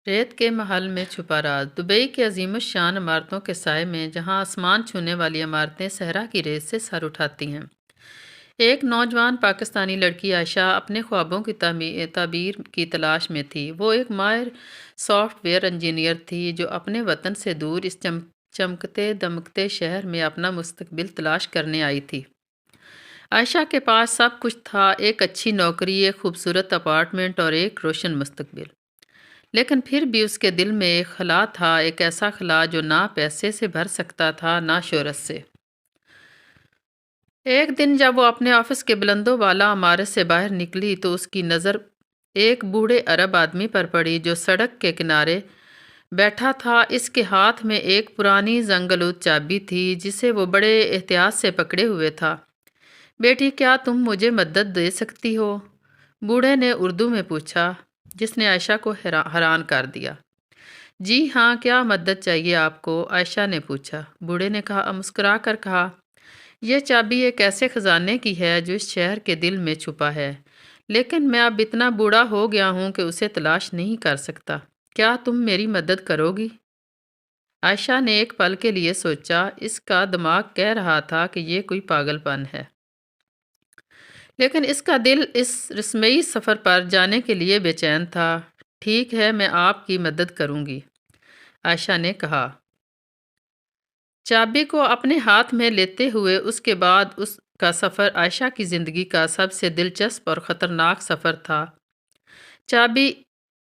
ریت کے محل میں چھپا راز۔ دبئی کی عظیم الشان عمارتوں کے سائے میں جہاں آسمان چھونے والی عمارتیں صحرا کی ریت سے سر اٹھاتی ہیں، ایک نوجوان پاکستانی لڑکی عائشہ اپنے خوابوں کی تعبیر کی تلاش میں تھی۔ وہ ایک ماہر سافٹ ویئر انجینئر تھی جو اپنے وطن سے دور اس چمکتے دمکتے شہر میں اپنا مستقبل تلاش کرنے آئی تھی۔ عائشہ کے پاس سب کچھ تھا، ایک اچھی نوکری، ایک خوبصورت اپارٹمنٹ اور ایک روشن مستقبل۔ لیکن پھر بھی اس کے دل میں ایک خلا تھا، ایک ایسا خلا جو نہ پیسے سے بھر سکتا تھا نہ شہرت سے۔ ایک دن جب وہ اپنے آفس کے بلند و بالا عمارت سے باہر نکلی تو اس کی نظر ایک بوڑھے عرب آدمی پر پڑی جو سڑک کے کنارے بیٹھا تھا۔ اس کے ہاتھ میں ایک پرانی زنگ آلود چابی تھی جسے وہ بڑے احتیاط سے پکڑے ہوئے تھا۔ بیٹی، کیا تم مجھے مدد دے سکتی ہو؟ بوڑھے نے اردو میں پوچھا، جس نے عائشہ کو حیران کر دیا۔ جی ہاں، کیا مدد چاہیے آپ کو؟ عائشہ نے پوچھا۔ بوڑھے نے مسکرا کر کہا، یہ چابی ایک ایسے خزانے کی ہے جو اس شہر کے دل میں چھپا ہے، لیکن میں اب اتنا بوڑھا ہو گیا ہوں کہ اسے تلاش نہیں کر سکتا۔ کیا تم میری مدد کرو گی؟ عائشہ نے ایک پل کے لیے سوچا۔ اس کا دماغ کہہ رہا تھا کہ یہ کوئی پاگل پن ہے، لیکن اس کا دل اس رسمئی سفر پر جانے کے لیے بے چین تھا۔ ٹھیک ہے، میں آپ کی مدد کروں گی، عائشہ نے کہا۔ چابی کو اپنے ہاتھ میں لیتے ہوئے اس کے بعد اس کا سفر عائشہ کی زندگی کا سب سے دلچسپ اور خطرناک سفر تھا۔ چابی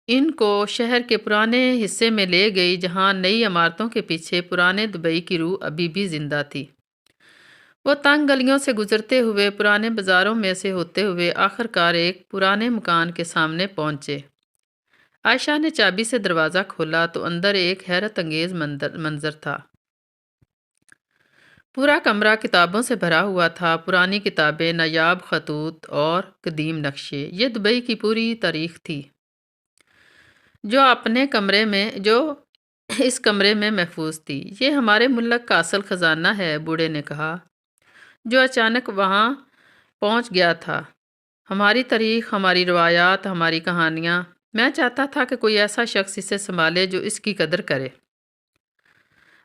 ان کو شہر کے پرانے حصے میں لے گئی جہاں نئی عمارتوں کے پیچھے پرانے دبئی کی روح ابھی بھی زندہ تھی۔ وہ تنگ گلیوں سے گزرتے ہوئے، پرانے بازاروں میں سے ہوتے ہوئے آخرکار ایک پرانے مکان کے سامنے پہنچے۔ عائشہ نے چابی سے دروازہ کھولا تو اندر ایک حیرت انگیز منظر تھا۔ پورا کمرہ کتابوں سے بھرا ہوا تھا، پرانی کتابیں، نایاب خطوط اور قدیم نقشے۔ یہ دبئی کی پوری تاریخ تھی جو اس کمرے میں محفوظ تھی۔ یہ ہمارے ملک کا اصل خزانہ ہے، بوڑھے نے کہا، جو اچانک وہاں پہنچ گیا تھا۔ ہماری تاریخ، ہماری روایات، ہماری کہانیاں۔ میں چاہتا تھا کہ کوئی ایسا شخص اسے سنبھالے جو اس کی قدر کرے۔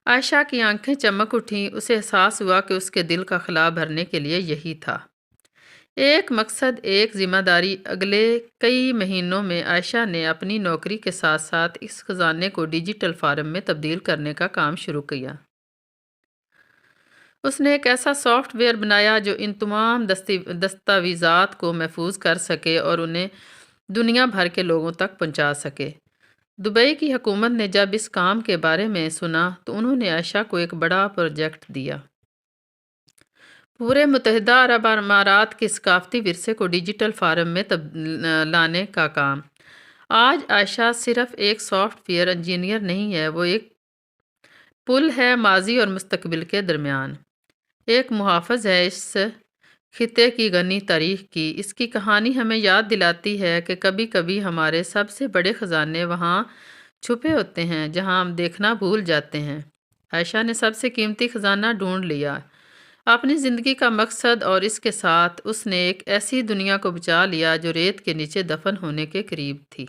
عائشہ کی آنکھیں چمک اٹھیں۔ اسے احساس ہوا کہ اس کے دل کا خلا بھرنے کے لیے یہی تھا۔ ایک مقصد، ایک ذمہ داری۔ اگلے کئی مہینوں میں عائشہ نے اپنی نوکری کے ساتھ ساتھ اس خزانے کو ڈیجیٹل فارم میں تبدیل کرنے کا کام شروع کیا۔ اس نے ایک ایسا سافٹ ویئر بنایا جو ان تمام دستاویزات کو محفوظ کر سکے اور انہیں دنیا بھر کے لوگوں تک پہنچا سکے۔ دبئی کی حکومت نے جب اس کام کے بارے میں سنا تو انہوں نے عائشہ کو ایک بڑا پروجیکٹ دیا۔ پورے متحدہ عرب امارات کے ثقافتی ورثے کو ڈیجیٹل فارم میں لانے کا کام۔ آج عائشہ صرف ایک سافٹ ویئر انجینئر نہیں ہے، وہ ایک پل ہے ماضی اور مستقبل کے درمیان، ایک محافظ ہے اس خطے کی غنی تاریخ کی۔ اس کی کہانی ہمیں یاد دلاتی ہے کہ کبھی کبھی ہمارے سب سے بڑے خزانے وہاں چھپے ہوتے ہیں جہاں ہم دیکھنا بھول جاتے ہیں۔ عائشہ نے سب سے قیمتی خزانہ ڈھونڈ لیا، اپنی زندگی کا مقصد، اور اس کے ساتھ اس نے ایک ایسی دنیا کو بچا لیا جو ریت کے نیچے دفن ہونے کے قریب تھی۔